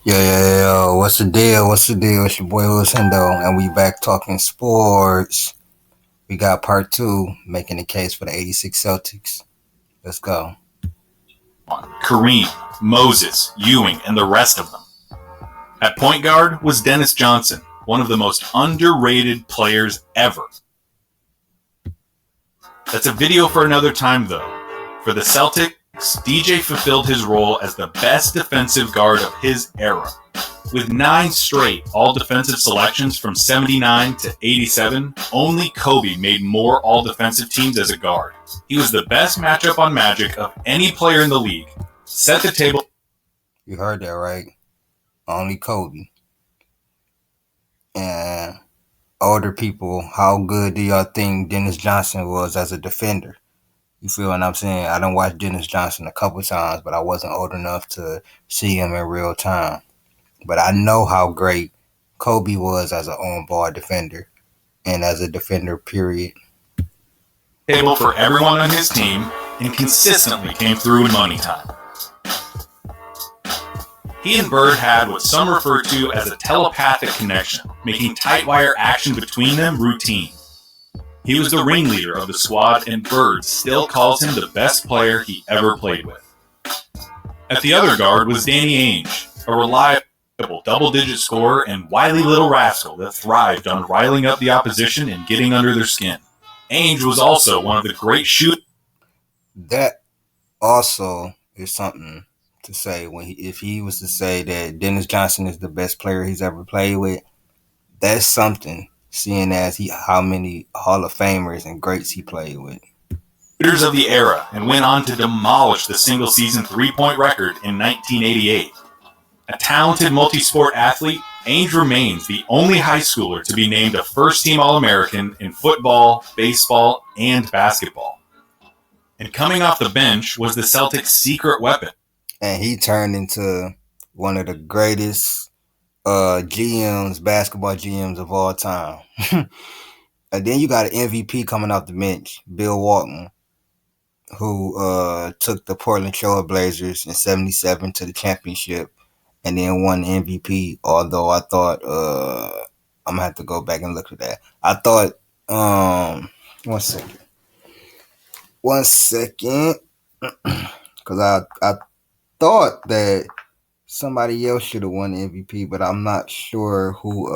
Yeah. What's the deal? What's the deal? It's your boy Lucindo, and we back talking sports. We got part two, making the case for the '86 Celtics. Let's go. Kareem, Moses, Ewing, and the rest of them. At point guard was Dennis Johnson, one of the most underrated players ever. That's a video for another time, though. For the Celtics, DJ fulfilled his role as the best defensive guard of his era. With 9 straight all-defensive selections from 79 to 87, only Kobe made more all-defensive teams as a guard. He was the best matchup on Magic of any player in the league. Set the table. You heard that right? Only Kobe. And older people, how good do y'all think Dennis Johnson was as a defender? You feel what I'm saying? I done watched Dennis Johnson a couple times, but I wasn't old enough to see him in real time. But I know how great Kobe was as an on-ball defender and as a defender, period. Table for everyone on his team and consistently came through in money time. He and Bird had what some refer to as a telepathic connection, making tight wire action between them routine. He was the ringleader of the squad, and Bird still calls him the best player he ever played with. At the other guard was Danny Ainge, a reliable double-digit scorer and wily little rascal that thrived on riling up the opposition and getting under their skin. Ainge was also one of the great shooters. That also is something to say if he was to say that Dennis Johnson is the best player he's ever played with. That's something, seeing as how many Hall of Famers and greats he played with. Of the era, and went on to demolish the single-season three-point record in 1988. A talented multi-sport athlete, Ainge remains the only high schooler to be named a first-team All-American in football, baseball, and basketball. And coming off the bench was the Celtics' secret weapon. And he turned into one of the greatest basketball GMs of all time. And then you got an MVP coming off the bench, Bill Walton, who took the Portland Trail Blazers in '77 to the championship and then won the MVP. Although I thought I'm gonna have to go back and look at that. I thought 1 second. 1 second. Because I thought that somebody else should have won the MVP, but I'm not sure who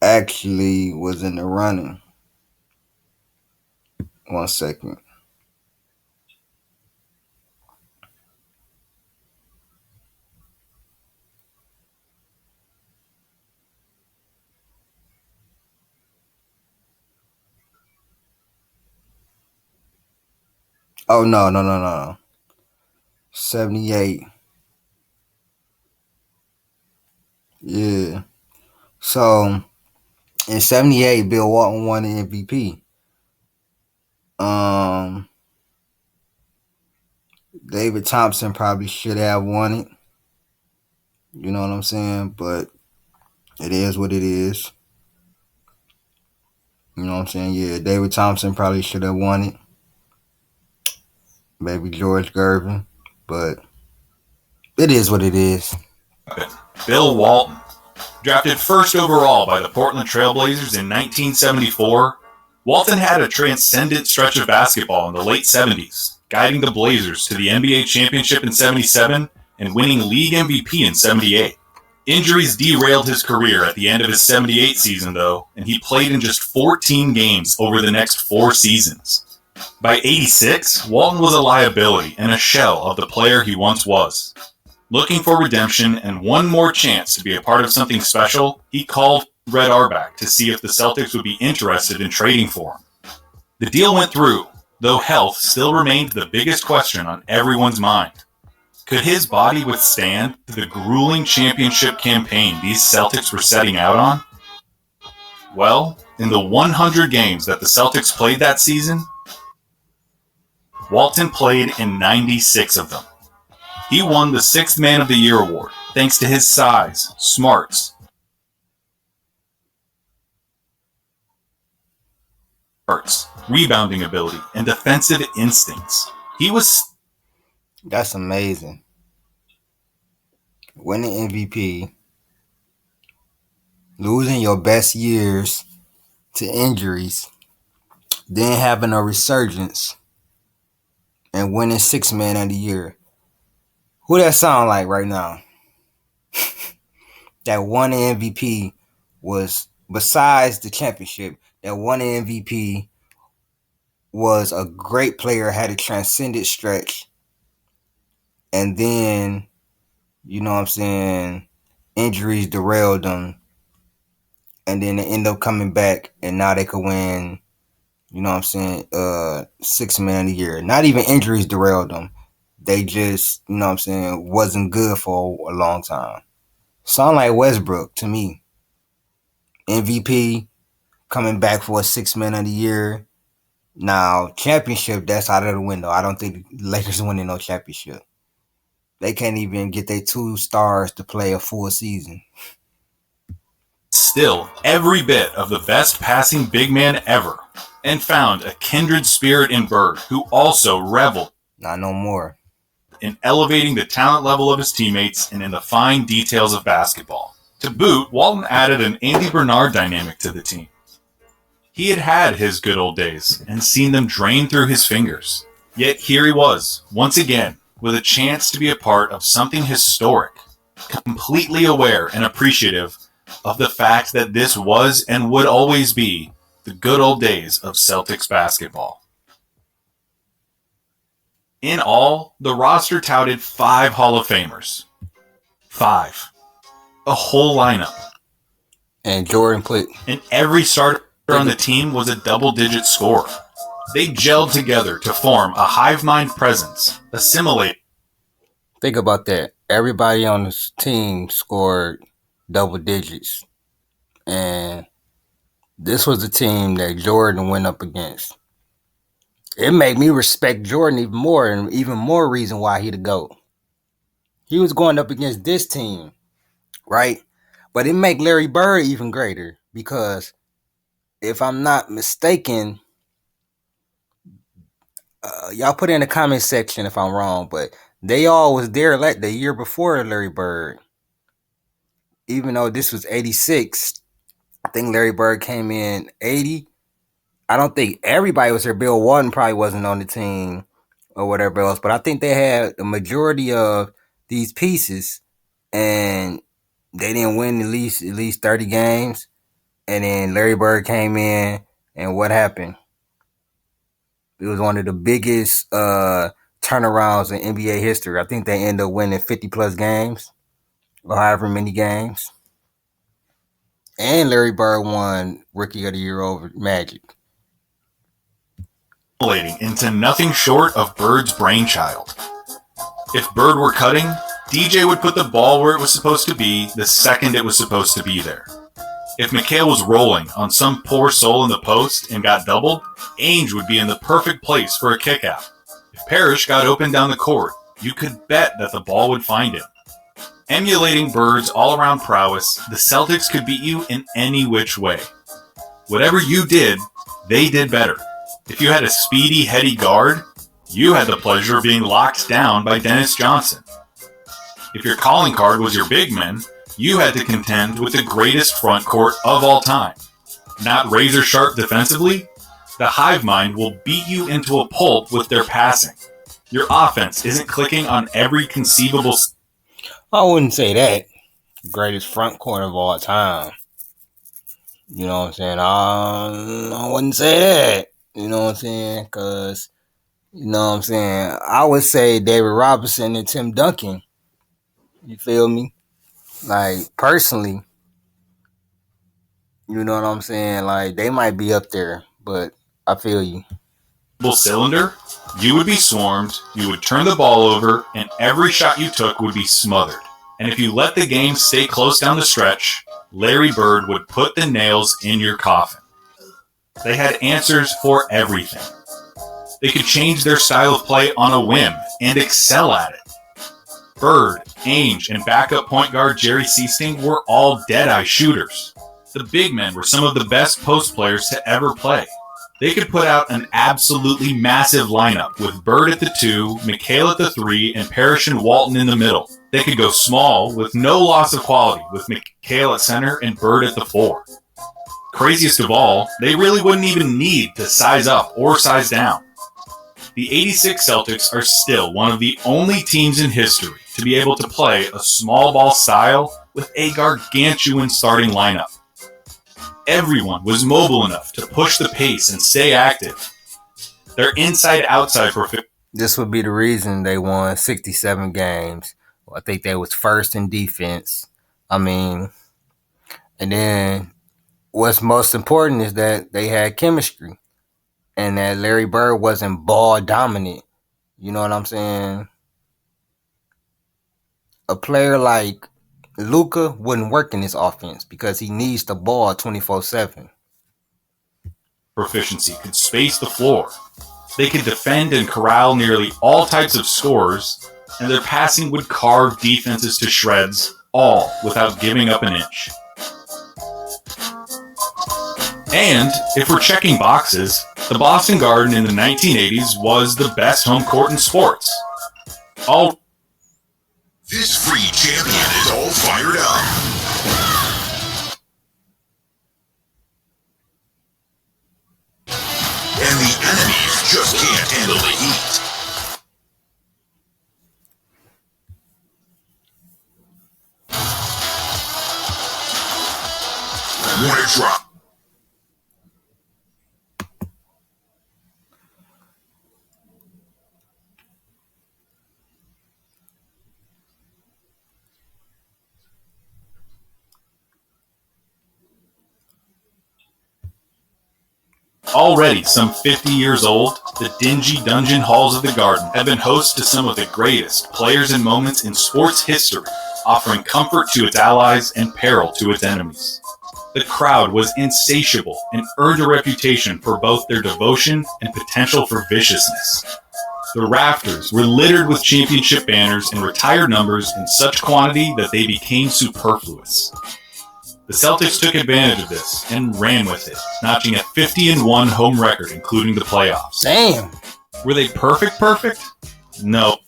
actually was in the running. 1 second. Oh, no. 78. Yeah. So, in 78, Bill Walton won the MVP. David Thompson probably should have won it. You know what I'm saying? But it is what it is. You know what I'm saying? Yeah, David Thompson probably should have won it. Maybe George Gervin. But it is what it is. Bill Walton, drafted first overall by the Portland Trail Blazers in 1974, Walton had a transcendent stretch of basketball in the late 70s, guiding the Blazers to the NBA championship in 77 and winning league MVP in 78. Injuries derailed his career at the end of his 78 season, though, and he played in just 14 games over the next 4 seasons. By 86, Walton was a liability and a shell of the player he once was. Looking for redemption and one more chance to be a part of something special, he called Red Auerbach to see if the Celtics would be interested in trading for him. The deal went through, though health still remained the biggest question on everyone's mind. Could his body withstand the grueling championship campaign these Celtics were setting out on? Well, in the 100 games that the Celtics played that season, Walton played in 96 of them. He won the 6th Man of the Year award thanks to his size, smarts, rebounding ability, and defensive instincts. That's amazing. winning MVP, losing your best years to injuries, then having a resurgence and winning six man of the year. Who that sound like right now? That won the MVP was, besides the championship, that won the MVP was a great player, had a transcendent stretch, and then, you know what I'm saying, injuries derailed them, and then they end up coming back, and now they could win, you know what I'm saying, six man of the year. Not even injuries derailed them. They just, you know what I'm saying, wasn't good for a long time. Sound like Westbrook to me. MVP, coming back for a six man of the year. Now, championship, that's out of the window. I don't think the Lakers winning no championship. They can't even get their two stars to play a full season. Still every bit of the best passing big man ever, and found a kindred spirit in Bird, who also reveled Not no more. in elevating the talent level of his teammates and in the fine details of basketball. To boot, Walton added an Andy Bernard dynamic to the team. He had had his good old days and seen them drain through his fingers. Yet here he was, once again, with a chance to be a part of something historic, completely aware and appreciative of the fact that this was and would always be the good old days of Celtics basketball. In all, the roster touted 5 Hall of Famers. 5. A whole lineup. And Jordan put, And every starter on the team was a double-digit scorer. They gelled together to form a hive mind presence, assimilate. think about that. Everybody on this team scored double digits. And this was the team that Jordan went up against. It made me respect Jordan even more, and even more reason why he the GOAT. He was going up against this team, right? But it make Larry Bird even greater because if I'm not mistaken, y'all put it in the comment section if I'm wrong, but they all was there like the year before Larry Bird. Even though this was 86, I think Larry Bird came in 80. I don't think everybody was there. Bill Walton probably wasn't on the team or whatever else, but I think they had the majority of these pieces, and they didn't win at least 30 games. And then Larry Bird came in, and what happened? It was one of the biggest turnarounds in NBA history. I think they ended up winning 50 plus games or however many games. And Larry Bird won Rookie of the Year over Magic. Into nothing short of Bird's brainchild. If Bird were cutting, DJ would put the ball where it was supposed to be the second it was supposed to be there. If McHale was rolling on some poor soul in the post and got doubled, Ainge would be in the perfect place for a kickout. If Parrish got open down the court, you could bet that the ball would find him. Emulating Bird's all-around prowess, the Celtics could beat you in any which way. Whatever you did, they did better. If you had a speedy, heady guard, you had the pleasure of being locked down by Dennis Johnson. If your calling card was your big men, you had to contend with the greatest front court of all time. Not razor sharp defensively, the hive mind will beat you into a pulp with their passing. Your offense isn't clicking on every conceivable. I wouldn't say that. Greatest front court of all time. You know what I'm saying? I wouldn't say that. You know what I'm saying? Because, you know what I'm saying? I would say David Robinson and Tim Duncan. You feel me? Like, personally, you know what I'm saying? Like, they might be up there, but I feel you. Cylinder, you would be swarmed, you would turn the ball over, and every shot you took would be smothered. And if you let the game stay close down the stretch, Larry Bird would put the nails in your coffin. They had answers for everything. They could change their style of play on a whim and excel at it. Bird, Ainge, and backup point guard Jerry Seasting were all dead-eye shooters. The big men were some of the best post players to ever play. They could put out an absolutely massive lineup with Bird at the 2, McHale at the 3, and Parrish and Walton in the middle. They could go small with no loss of quality, with McHale at center and Bird at the 4. Craziest of all, they really wouldn't even need to size up or size down. The '86 Celtics are still one of the only teams in history to be able to play a small ball style with a gargantuan starting lineup. Everyone was mobile enough to push the pace and stay active. Their inside-outside perfect. This would be the reason they won 67 games. I think they was first in defense. And then what's most important is that they had chemistry and that Larry Bird wasn't ball dominant. You know what I'm saying? A player like Luka wouldn't work in this offense because he needs the ball 24/7. Proficiency could space the floor. They could defend and corral nearly all types of scorers, and their passing would carve defenses to shreds, all without giving up an inch. And if we're checking boxes, the Boston Garden in the 1980s was the best home court in sports. This free champion is all fired up. And the enemies just can't handle the heat. Wanna try? Already some 50 years old, the dingy dungeon halls of the Garden have been host to some of the greatest players and moments in sports history, offering comfort to its allies and peril to its enemies. The crowd was insatiable and earned a reputation for both their devotion and potential for viciousness. The rafters were littered with championship banners and retired numbers in such quantity that they became superfluous. The Celtics took advantage of this and ran with it, notching a 50-1 home record, including the playoffs. Damn. Were they perfect? No.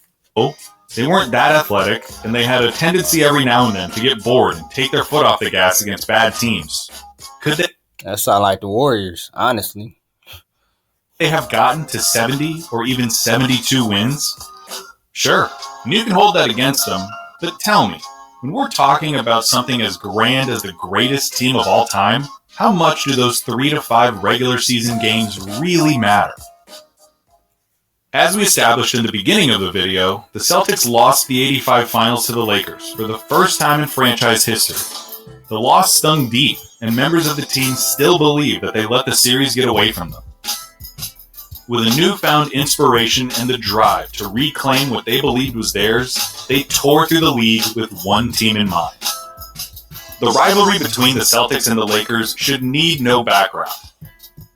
They weren't that athletic, and they had a tendency every now and then to get bored and take their foot off the gas against bad teams. Could That sound like the Warriors, honestly. they have gotten to 70 or even 72 wins? Sure, and you can hold that against them, but tell me, when we're talking about something as grand as the greatest team of all time, how much do those 3 to 5 regular season games really matter? As we established in the beginning of the video, the Celtics lost the '85 finals to the Lakers for the first time in franchise history. The loss stung deep, and members of the team still believe that they let the series get away from them. With a newfound inspiration and the drive to reclaim what they believed was theirs, they tore through the league with one team in mind. The rivalry between the Celtics and the Lakers should need no background.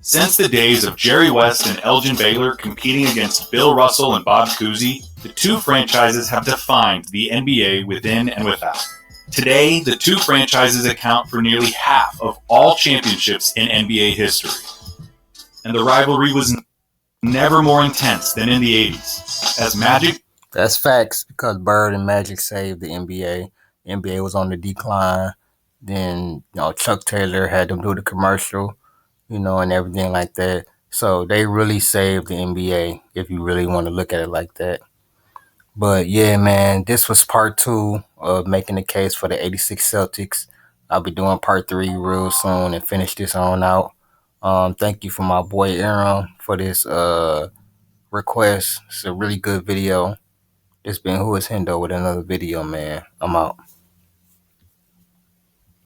Since the days of Jerry West and Elgin Baylor competing against Bill Russell and Bob Cousy, the two franchises have defined the NBA within and without. Today, the two franchises account for nearly half of all championships in NBA history. And the rivalry was never more intense than in the 80s. As Magic... That's facts, because Bird and Magic saved the NBA. The NBA was on the decline. Then, Chuck Taylor had them do the commercial, and everything like that. So they really saved the NBA, if you really want to look at it like that. But yeah, man, this was part 2 of making the case for the '86 Celtics. I'll be doing part 3 real soon and finish this on out. Thank you for my boy Aaron for this request. It's a really good video. It's been Who is Hendo with another video, man. I'm out.